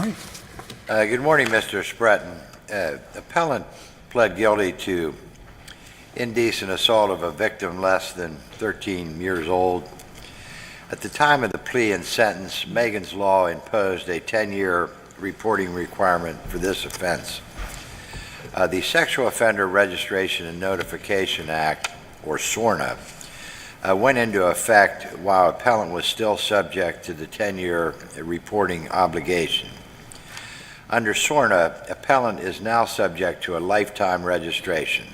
Fine. Good morning, Mr. Spretton. Appellant pled guilty to indecent assault of a victim less than 13 years old. At the time of the plea and sentence, Megan's Law imposed a 10-year reporting requirement for this offense. The Sexual Offender Registration and Notification Act, or SORNA, went into effect while appellant was still subject to the 10-year reporting obligation. Under SORNA, appellant is now subject to a lifetime registration.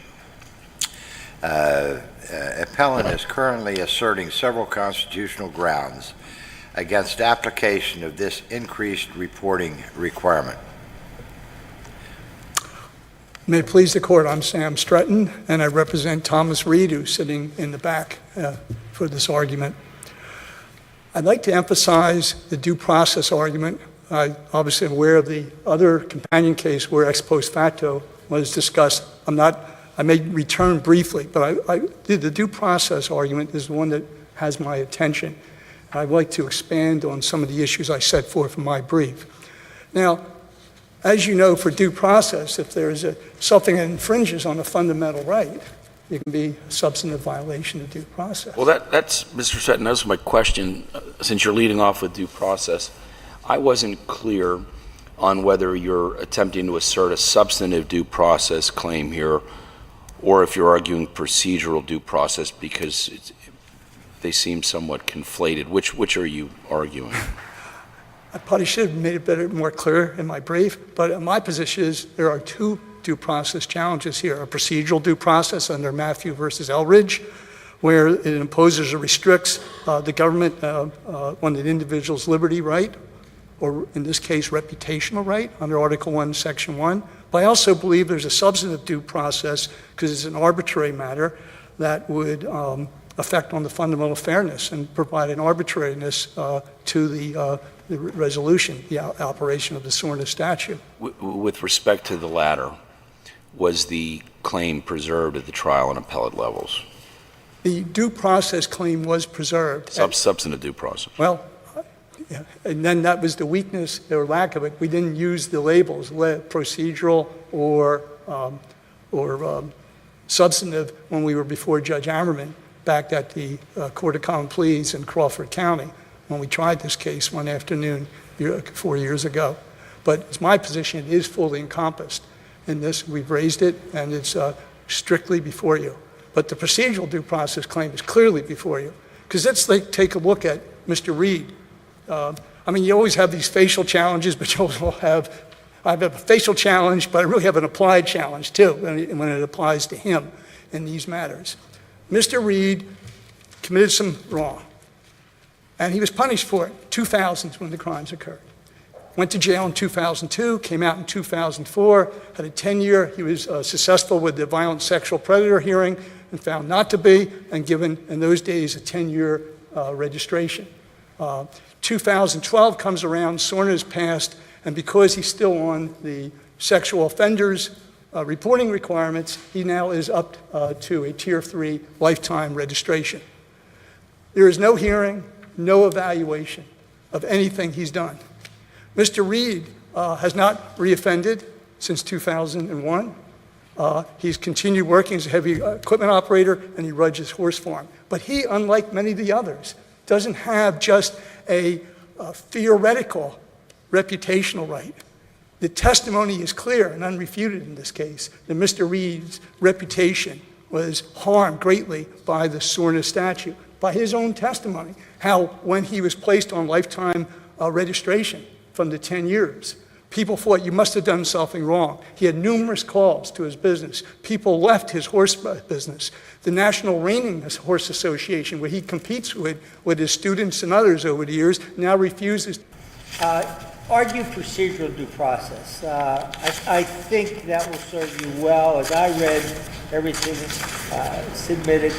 Appellant is currently asserting several constitutional grounds against application of this increased reporting requirement. May it please the court, I'm Sam Stretton, and I represent Thomas Reed, who's sitting in the back for this argument. I'd like to emphasize the due process argument. I obviously am aware of the other companion case where ex post facto was discussed. I may return briefly, but the due process argument is the one that has my attention. I'd like to expand on some of the issues I set forth in my brief. Now, as you know, for due process, if there is something that infringes on a fundamental right, it can be a substantive violation of due process. Well, that's Mr. Stretton, that's my question. Since you're leading off with due process, I wasn't clear on whether you're attempting to assert a substantive due process claim here or if you're arguing procedural due process, because they seem somewhat conflated. Which are you arguing? I probably should have made it more clear in my brief, but my position is there are two due process challenges here: a procedural due process under Matthew versus Elridge, where it imposes or restricts the government on an individual's liberty right, or in this case, reputational right under Article 1, Section 1. But I also believe there's a substantive due process because it's an arbitrary matter that would affect on the fundamental fairness and provide an arbitrariness to the resolution, the operation of the SORNA statute. With respect to the latter, was the claim preserved at the trial and appellate levels? The due process claim was preserved. Substantive due process. Well, yeah, and then that was the weakness or lack of it. We didn't use the labels, procedural or substantive, when we were before Judge Ammerman back at the Court of Common Pleas in Crawford County when we tried this case one afternoon 4 years ago. But it's my position it is fully encompassed in this. We've raised it, and it's strictly before you. But the procedural due process claim is clearly before you. Because let's take a look at Mr. Reed. I mean, you always have these facial challenges, but you also I have a facial challenge, but I really have an applied challenge too when it applies to him in these matters. Mr. Reed committed some wrong, and he was punished for it. 2000 when the crimes occurred. Went to jail in 2002, came out in 2004, had a 10-year, he was successful with the violent sexual predator hearing and found not to be, and given in those days a 10-year registration. 2012 comes around, SORNA is passed, and because he's still on the sexual offenders reporting requirements, he now is up to a Tier 3 lifetime registration. There is no hearing, no evaluation of anything he's done. Mr. Reed has not reoffended since 2001. He's continued working as a heavy equipment operator, and he runs his horse farm. But he, unlike many of the others, doesn't have just a theoretical reputational right. The testimony is clear and unrefuted in this case that Mr. Reed's reputation was harmed greatly by the SORNA statute, by his own testimony, how when he was placed on lifetime registration from the 10 years, people thought you must have done something wrong. He had numerous calls to his business. People left his horse business. The National Reining Horse Association, where he competes with his students and others over the years, now refuses. Argue procedural due process. I think that will serve you well. As I read everything submitted,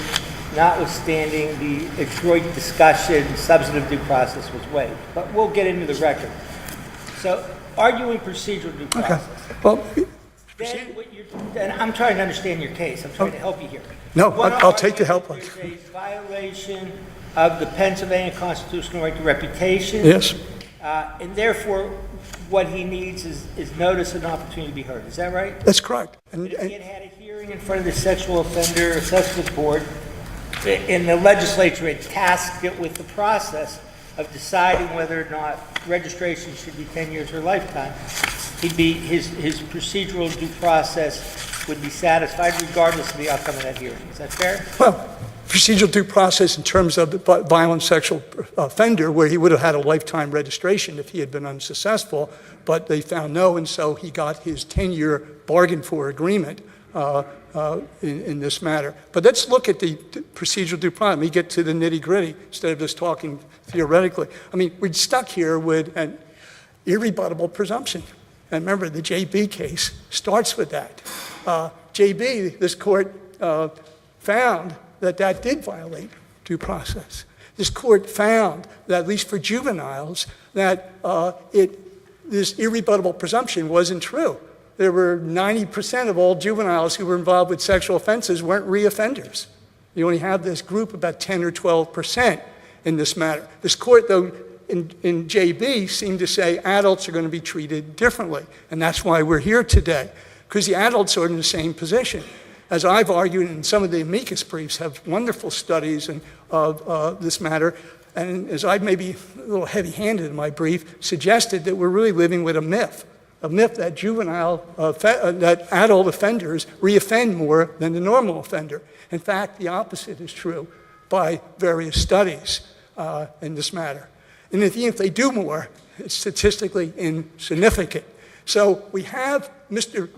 notwithstanding the adroit discussion, substantive due process was waived. But we'll get into the record. So, arguing procedural due process. Okay. Well, and I'm trying to understand your case. I'm trying to help you here. No, I'll take the help. There's a violation of the Pennsylvania constitutional right to reputation. Yes. And therefore, what he needs is notice and opportunity to be heard. Is that right? That's correct. And, If he had had a hearing in front of the Sexual Offender Assessment Board, and the legislature had tasked it with the process of deciding whether or not registration should be 10 years or lifetime, his procedural due process would be satisfied regardless of the outcome of that hearing. Is that fair? well, procedural due process in terms of the violent sexual offender, where he would have had a lifetime registration if he had been unsuccessful, but they found no, and so he got his 10-year bargain for agreement in this matter. But let's look at the procedural due process. Let me get to the nitty-gritty instead of just talking theoretically. I mean, we're stuck here with an irrebuttable presumption. And remember, the JB case starts with that. JB, this court found that did violate due process. This court found that, at least for juveniles, that this irrebuttable presumption wasn't true. There were 90% of all juveniles who were involved with sexual offenses weren't reoffenders. You only have this group, about 10 or 12% in this matter. This court, though, in JB seemed to say adults are going to be treated differently, and that's why we're here today, because the adults are in the same position. As I've argued, and some of the amicus briefs have wonderful studies of this matter, and as I maybe a little heavy-handed in my brief, suggested that we're really living with a myth that that adult offenders reoffend more than the normal offender. In fact, the opposite is true by various studies in this matter. And if they do more, it's statistically insignificant. So we have,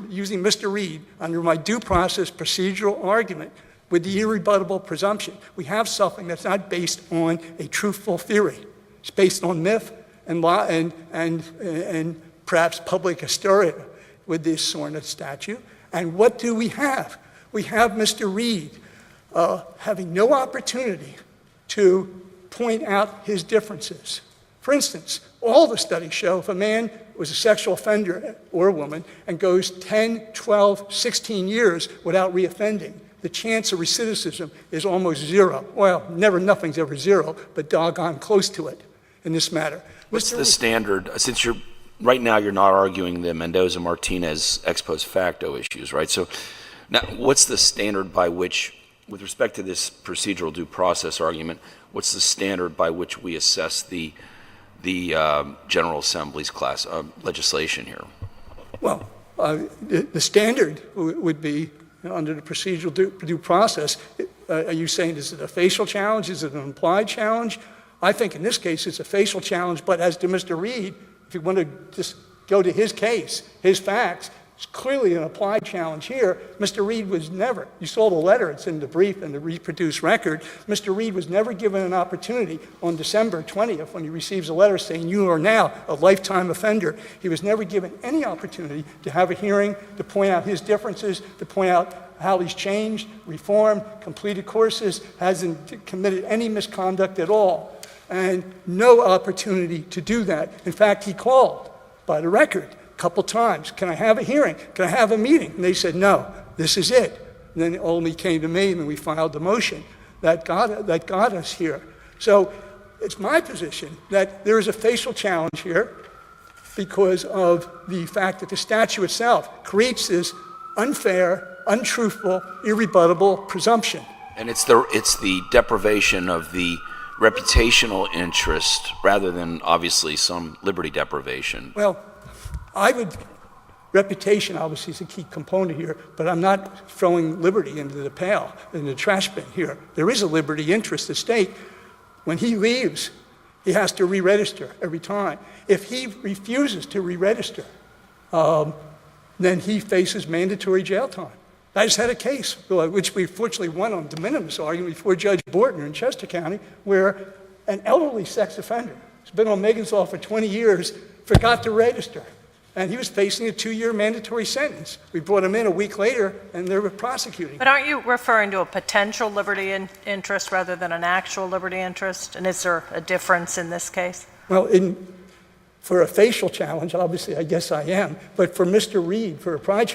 using Mr. Reed, under my due process procedural argument, with the irrebuttable presumption, we have something that's not based on a truthful theory. It's based on myth and perhaps public hysteria with this SORNA statute. And what do we have? We have Mr. Reed having no opportunity to point out his differences. For instance, all the studies show if a man was a sexual offender or a woman and goes 10, 12, 16 years without reoffending, the chance of recidivism is almost zero. Well, nothing's ever zero, but doggone close to it in this matter. What's the standard, since right now you're not arguing the Mendoza-Martinez ex post facto issues, right? So now what's the standard by which, with respect to this procedural due process argument, what's the standard by which we assess the General Assembly's class legislation here? Well, the standard would be under the procedural due process. Are you saying, is it a facial challenge? Is it an implied challenge? I think in this case it's a facial challenge, but as to Mr. Reed, if you want to just go to his case, his facts, it's clearly an applied challenge here. Mr. Reed was never, you saw the letter, it's in the brief and the reproduced record, Mr. Reed was never given an opportunity on December 20th when he receives a letter saying you are now a lifetime offender. He was never given any opportunity to have a hearing, to point out his differences, to point out how he's changed, reformed, completed courses, hasn't committed any misconduct at all, and no opportunity to do that. In fact, he called by the record a couple times. Can I have a hearing? Can I have a meeting? And they said, no, this is it. And then it only came to me and we filed the motion that got us here. So it's my position that there is a facial challenge here because of the fact that the statute itself creates this unfair, untruthful, irrebuttable presumption. And it's the deprivation of the reputational interest rather than obviously some liberty deprivation. Well, reputation obviously is a key component here, but I'm not throwing liberty into the pail, in the trash bin here. There is a liberty interest at stake. When he leaves, he has to re-register every time. If he refuses to re-register, then he faces mandatory jail time. I just had a case, which we fortunately won on de minimis argument before Judge Bortner in Chester County, where an elderly sex offender who's been on Megan's Law for 20 years forgot to register. And he was facing a 2-year mandatory sentence. We brought him in a week later, and they were prosecuting. But aren't you referring to a potential liberty interest rather than an actual liberty interest? And is there a difference in this case? Well, for a facial challenge, obviously, I guess I am. But for Mr. Reed, for applied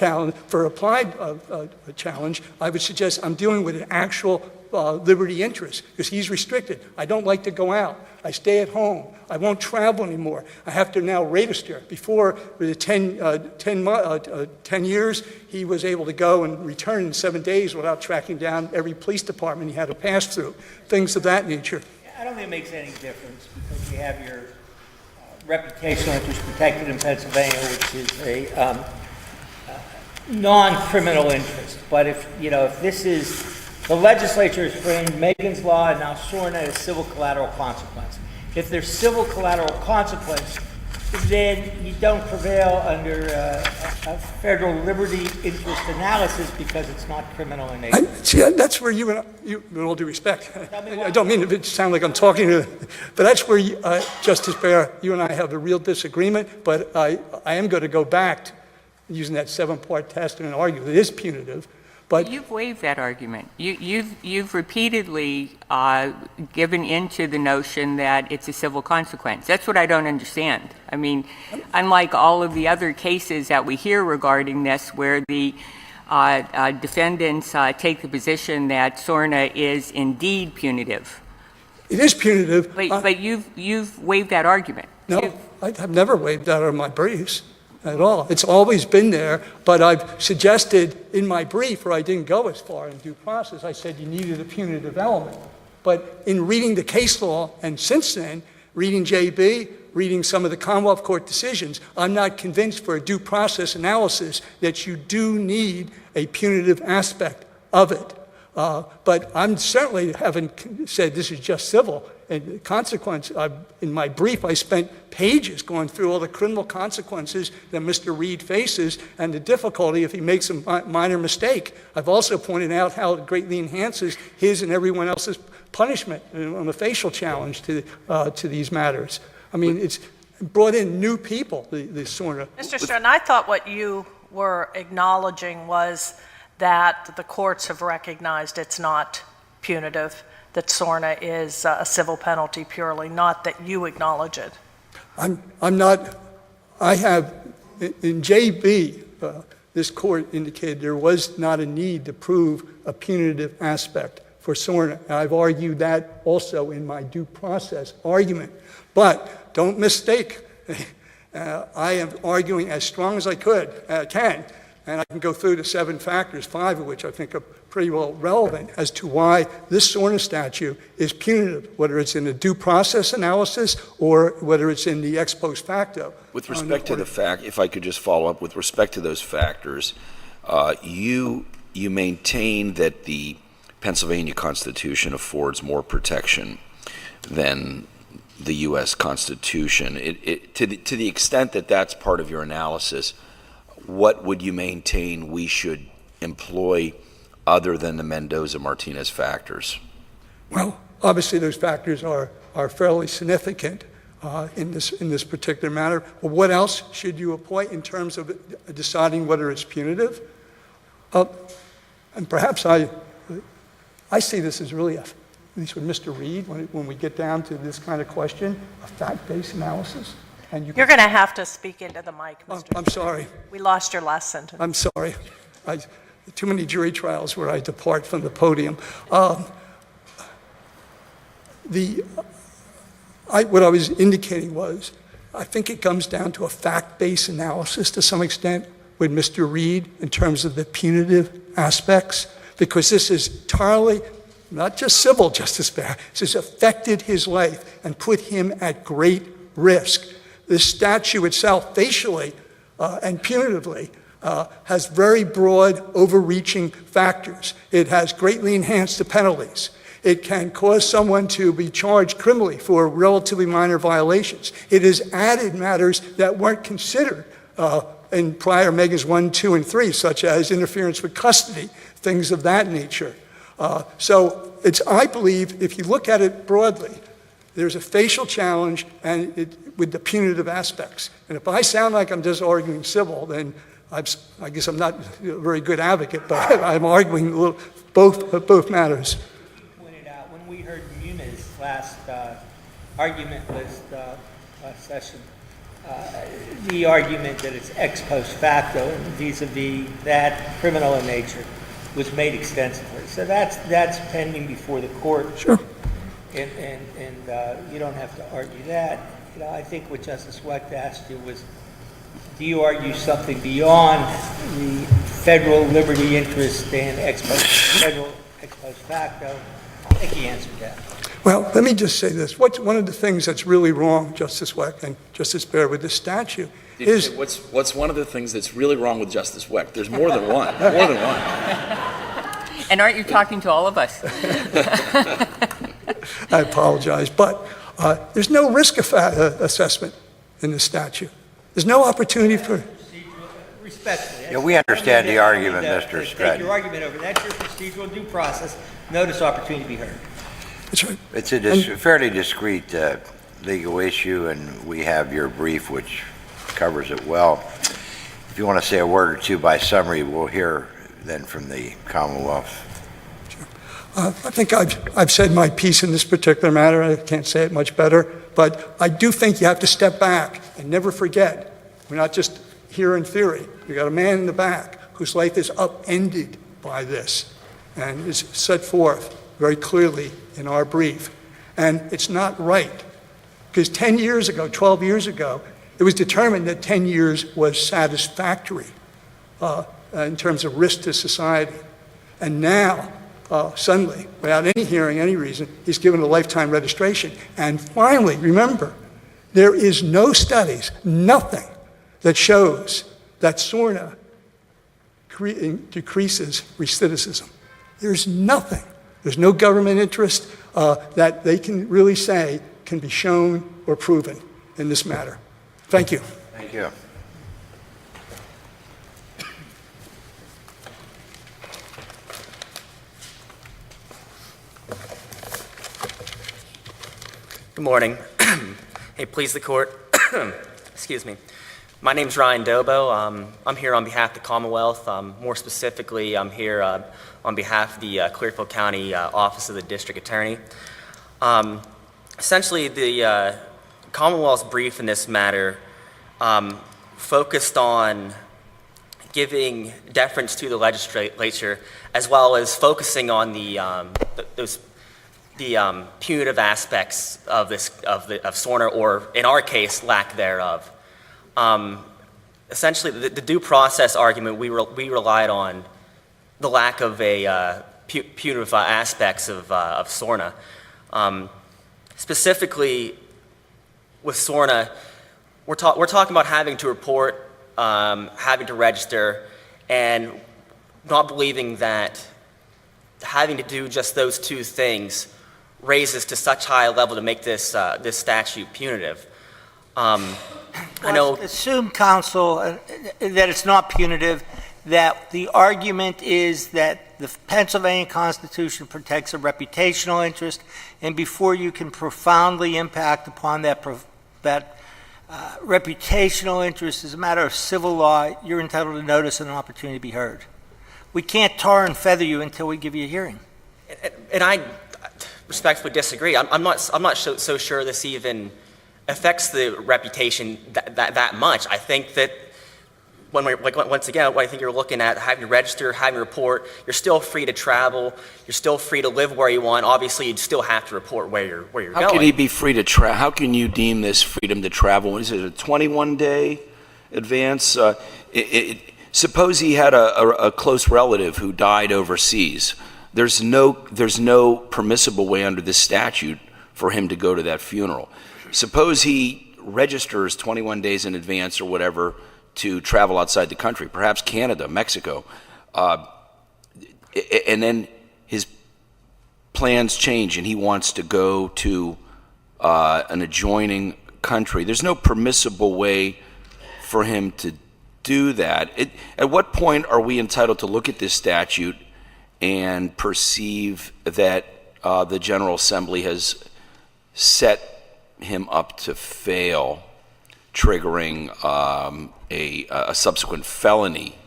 challenge, I would suggest I'm dealing with an actual liberty interest because he's restricted. I don't like to go out. I stay at home. I won't travel anymore. I have to now register. Before, with 10 years, he was able to go and return in 7 days without tracking down every police department he had to pass through, things of that nature. I don't think it makes any difference because you have your reputational interest protected in Pennsylvania, which is a non-criminal interest. But if this is, the legislature has framed Megan's Law and now SORNA as civil collateral consequence. If there's civil collateral consequence, then you don't prevail under a federal liberty interest analysis because it's not criminal in nature. See, that's where you and I, with all due respect, I don't mean to sound like I'm talking to, but that's where, Justice Behr, you and I have a real disagreement, but I am going to go back to using that 7-part test and argue that it is punitive. But you've waived that argument. You've repeatedly given into the notion that it's a civil consequence. That's what I don't understand. I mean, unlike all of the other cases that we hear regarding this, where the defendants take the position that SORNA is indeed punitive. it is punitive. But you've waived that argument. No, I've never waived that on my briefs at all. It's always been there, but I've suggested in my brief, where I didn't go as far in due process, I said you needed a punitive element. But in reading the case law, and since then, reading JB, reading some of the Commonwealth Court decisions, I'm not convinced for a due process analysis that you do need a punitive aspect of it. But I'm certainly haven't said this is just civil. And the consequence, in my brief, I spent pages going through all the criminal consequences that Mr. Reed faces and the difficulty if he makes a minor mistake. I've also pointed out how it greatly enhances his and everyone else's punishment on the facial challenge to these matters. I mean, it's brought in new people, the SORNA. Mr. Stratton, I thought what you were acknowledging was that the courts have recognized it's not punitive, that SORNA is a civil penalty purely, not that you acknowledge it. I'm not, I have, in JB, this court indicated there was not a need to prove a punitive aspect for SORNA. And I've argued that also in my due process argument. But don't mistake, I am arguing as strong as I can, and I can go through the 7 factors, 5 of which I think are pretty well relevant as to why this SORNA statute is punitive, whether it's in the due process analysis or whether it's in the ex post facto. With respect to the fact, if I could just follow up, with respect to those factors, you maintain that the Pennsylvania Constitution affords more protection than the U.S. Constitution. To the extent that that's part of your analysis, what would you maintain we should employ other than the Mendoza-Martinez factors? Well, obviously those factors are fairly significant in this particular matter. Well, what else should you employ in terms of deciding whether it's punitive? And perhaps I see this as really, at least with Mr. Reed, when we get down to this kind of question, a fact-based analysis. And You're going to have to speak into the mic, Mr. I'm sorry. We lost your last sentence. I'm sorry. Too many jury trials where I depart from the podium. What I was indicating was, I think it comes down to a fact-based analysis to some extent with Mr. Reed in terms of the punitive aspects, because this is entirely not just civil, Justice Behr. This has affected his life and put him at great risk. This statute itself, facially and punitively, has very broad, overreaching factors. It has greatly enhanced the penalties. It can cause someone to be charged criminally for relatively minor violations. It has added matters that weren't considered in prior Megas 1, 2, and 3, such as interference with custody, things of that nature. So I believe, if you look at it broadly, there's a facial challenge and with the punitive aspects. And if I sound like I'm just arguing civil, then I guess I'm not a very good advocate, but I'm arguing both matters. Pointed out when we heard Muniz last argument last session, the argument that it's ex post facto vis-a-vis that criminal in nature. was made extensively. So that's pending before the court. Sure. And you don't have to argue that. You know, I think what Justice Wecht asked you was, do you argue something beyond the federal liberty interest and federal ex post facto? I think he answered that. Well, let me just say this. One of the things that's really wrong, Justice Wecht and Justice Baer, with this statute is... What's one of the things that's really wrong with Justice Wecht? There's more than one, more than one. And aren't you talking to all of us? I apologize, but there's no risk assessment in the statute. There's no opportunity for... Respectfully. Yeah, we understand the argument, Mr. Take Stratton. your argument over. That's your procedural due process. Notice opportunity to be heard. That's right. It's a fairly discrete legal issue, and we have your brief, which covers it well. If you want to say a word or two by summary, we'll hear then from the Commonwealth. I think I've said my piece in this particular matter. I can't say it much better, but I do think you have to step back and never forget, we're not just here in theory. You got a man in the back whose life is upended by this and is set forth very clearly in our brief. And it's not right, because 10 years ago, 12 years ago, it was determined that 10 years was satisfactory in terms of risk to society. And now, suddenly, without any hearing, any reason, he's given a lifetime registration. And finally, remember, there is no studies, nothing, that shows that SORNA decreases recidivism. There's nothing. There's no government interest that they can really say can be shown or proven in this matter. Thank you. Thank you. Good morning. Hey, please the court. Excuse me. My name's Ryan Dobo. I'm here on behalf of the Commonwealth. More specifically, I'm here on behalf of the Clearfield County Office of the District Attorney. Essentially, the Commonwealth's brief in this matter focused on giving deference to the legislature, as well as focusing on the punitive aspects of SORNA, or in our case, lack thereof. Essentially, the due process argument, we relied on the lack of a punitive aspects of SORNA. Specifically, with SORNA, we're talking about having to report, having to register, and not believing that having to do just those two things raises to such high a level to make this statute punitive. I know. Assume, counsel, that it's not punitive, that the argument is that the Pennsylvania Constitution protects a reputational interest, and before you can profoundly impact upon that reputational interest as a matter of civil law, you're entitled to notice and an opportunity to be heard. We can't tar and feather you until we give you a hearing. And I respectfully disagree. I'm not so sure this even affects the reputation that much. I think that once again, I think you're looking at having to register, having to report. You're still free to travel. You're still free to live where you want. Obviously, you'd still have to report where you're going. How can he be free to travel? How can you deem this freedom to travel? Is it a 21-day advance? Suppose he had a close relative who died overseas. There's no permissible way under this statute for him to go to that funeral. Suppose he registers 21 days in advance or whatever to travel outside the country, perhaps Canada, Mexico, and then his plans change and he wants to go to an adjoining country. There's no permissible way for him to do that. At what point are we entitled to look at this statute and perceive that the General Assembly has set him up to fail, triggering a subsequent felony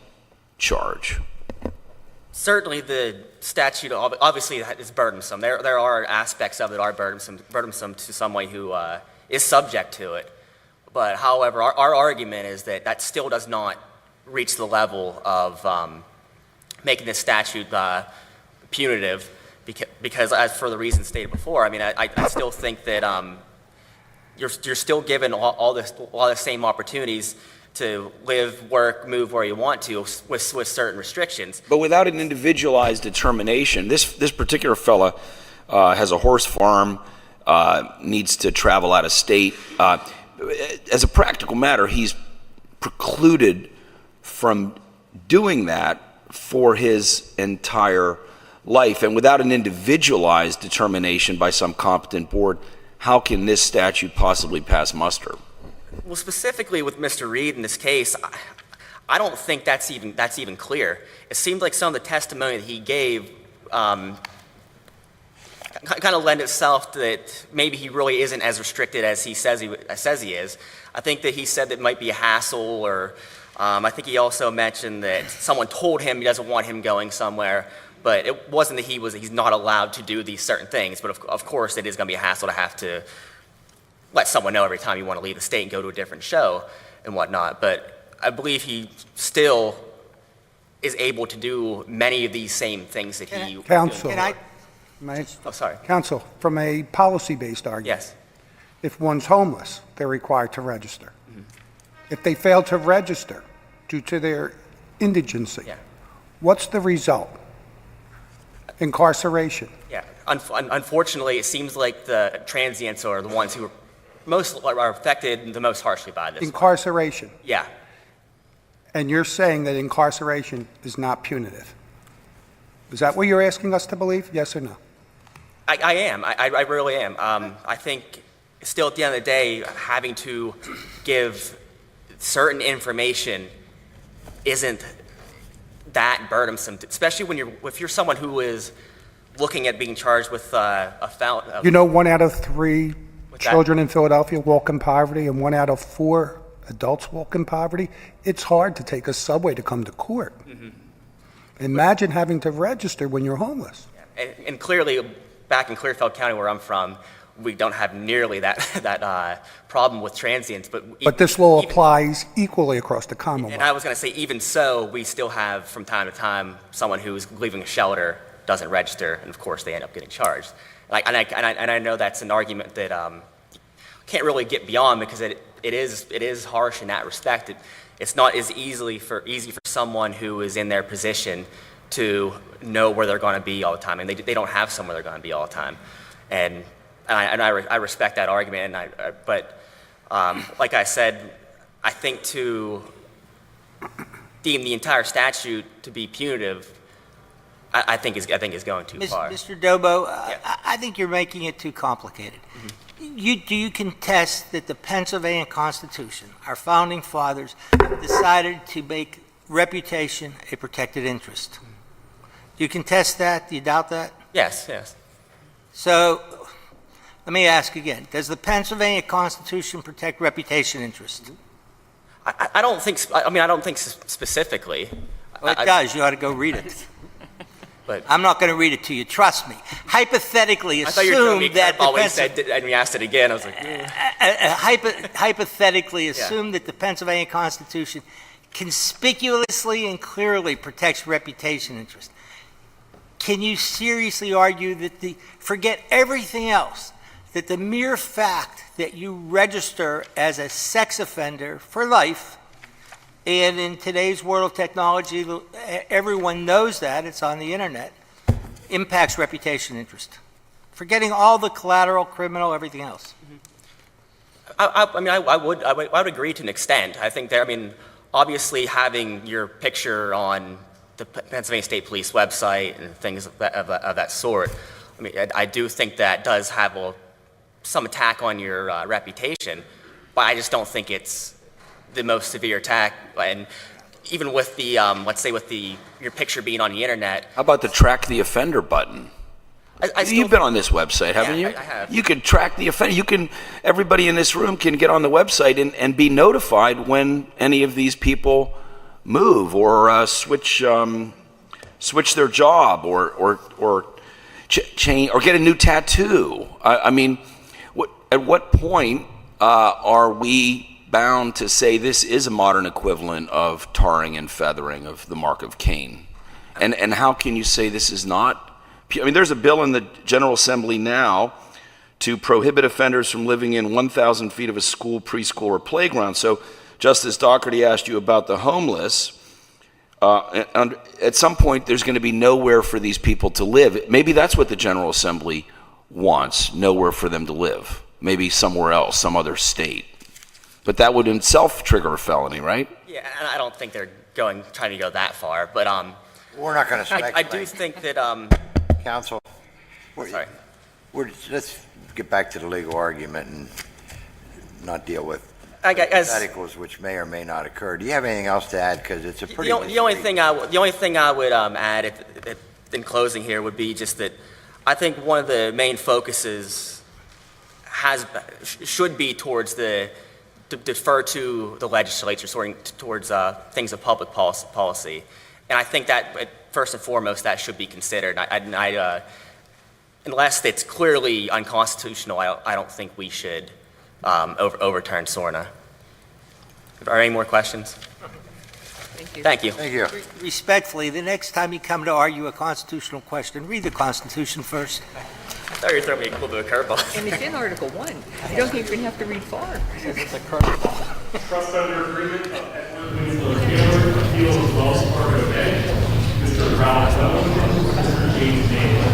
charge? Certainly, the statute obviously is burdensome. There are aspects of it are burdensome to someone who is subject to it. But however, our argument is that still does not reach the level of making this statute punitive, because as for the reasons stated before, I mean, I still think that you're still given all the same opportunities to live, work, move where you want to with certain restrictions. But without an individualized determination, this particular fella has a horse farm, needs to travel out of state. As a practical matter, he's precluded from doing that for his entire life. And without an individualized determination by some competent board, how can this statute possibly pass muster? Well, specifically with Mr. Reed in this case, I don't think that's even clear. It seemed like some of the testimony that he gave kind of lend itself that maybe he really isn't as restricted as he says he is. I think that he said that it might be a hassle, or I think he also mentioned that someone told him he doesn't want him going somewhere. But it wasn't that he's not allowed to do these certain things. But of course, it is going to be a hassle to have to let someone know every time you want to leave the state and go to a different show and whatnot. But I believe he still is able to do many of these same things that he. Counsel, Can I, Oh, sorry. counsel, from a policy-based argument, Yes. if one's homeless, they're required to register. If they fail to register due to their indigency, Yeah. what's the result? Incarceration. Yeah. Unfortunately, it seems like the transients are the ones who are affected the most harshly by this. Incarceration. Yeah. And you're saying that incarceration is not punitive. Is that what you're asking us to believe? Yes or no? I am. I really am. I think still at the end of the day, having to give certain information isn't that burdensome, especially if you're someone who is looking at being charged with a felon. You know, 1 out of 3 What's that? children in Philadelphia walk in poverty, and 1 out of 4 adults walk in poverty. It's hard to take a subway to come to court. Mm-hmm. Imagine having to register when you're homeless. And clearly, back in Clearfield County, where I'm from, we don't have nearly that problem with transients. But this law even- applies equally across the And Commonwealth. I was going to say, even so, we still have from time to time someone who's leaving a shelter, doesn't register, and of course they end up getting charged. And I know that's an argument that can't really get beyond, because it is harsh in that respect. It's not as easy for someone who is in their position to know where they're going to be all the time, and they don't have somewhere they're going to be all the time. And I respect that argument, but like I said, I think to deem the entire statute to be punitive, I think is going too far. Mr. Dobo, Yeah. I think you're making it too complicated. Do you contest that the Pennsylvania Constitution, our founding fathers, decided to make reputation a protected interest? Do you contest that? Do you doubt that? Yes. So, let me ask again. Does the Pennsylvania Constitution protect reputation interest? I don't think. I don't think specifically. Well, it does. You ought to go read it. But I'm not going to read it to you. Trust me. Hypothetically, I thought you were telling me assume that the always said, and we asked it again. I was like, hypothetically assume that the Pennsylvania Constitution conspicuously and clearly protects reputation interest. Can you seriously argue that forget everything else, that the mere fact that you register as a sex offender for life, and in today's world of technology, everyone knows that, it's on the internet, impacts reputation interest? Forgetting all the collateral, criminal, everything else. I would agree to an extent. I think obviously having your picture on the Pennsylvania State Police website and things of that sort, I do think that does have some attack on your reputation, but I just don't think it's the most severe attack. And even with the, let's say with your picture being on the internet. How about the track the offender button? You've been on this website, haven't you? I have. You can track the offender. Everybody in this room can get on the website and be notified when any of these people move or switch their job or change or get a new tattoo. At what point are we bound to say this is a modern equivalent of tarring and feathering, of the mark of Cain? And how can you say this is not? I mean, there's a bill in the General Assembly now to prohibit offenders from living in 1,000 feet of a school, preschool, or playground. So Justice Doherty asked you about the homeless. And at some point, there's going to be nowhere for these people to live. Maybe that's what the General Assembly wants, nowhere for them to live. Maybe somewhere else, some other state. But that would in itself trigger a felony, right? Yeah, and I don't think they're trying to go that far, but We're not going to speculate. I do think that Counsel, sorry. let's get back to the legal argument and not deal with I guess hypotheticals which may or may not occur. Do you have anything else to add? Because it's a pretty... the only thing I would add in closing here would be just that I think one of the main focuses should be towards to defer to the legislature towards things of public policy. And I think that first and foremost that should be considered. Unless it's clearly unconstitutional, I don't think we should overturn SORNA. Are there any more questions? Thank you. Thank you. Thank you. Respectfully, the next time you come to argue a constitutional question, read the Constitution first. I thought you were throwing me a little bit of a curveball. And it's in Article 1. You don't even have to read far. Trust under agreement of Edward Winslow Taylor, appeal of Wells Fargo Bank, Mr. Ralph Bowman, and Mr. James Naylor.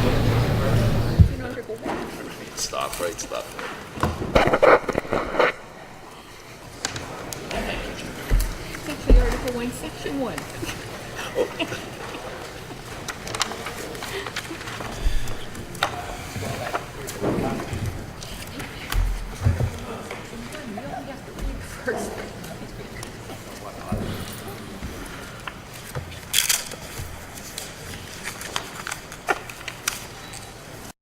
It's in Article 1. Stop, right, stop. It's actually Article 1, Section 1. You only have to read first.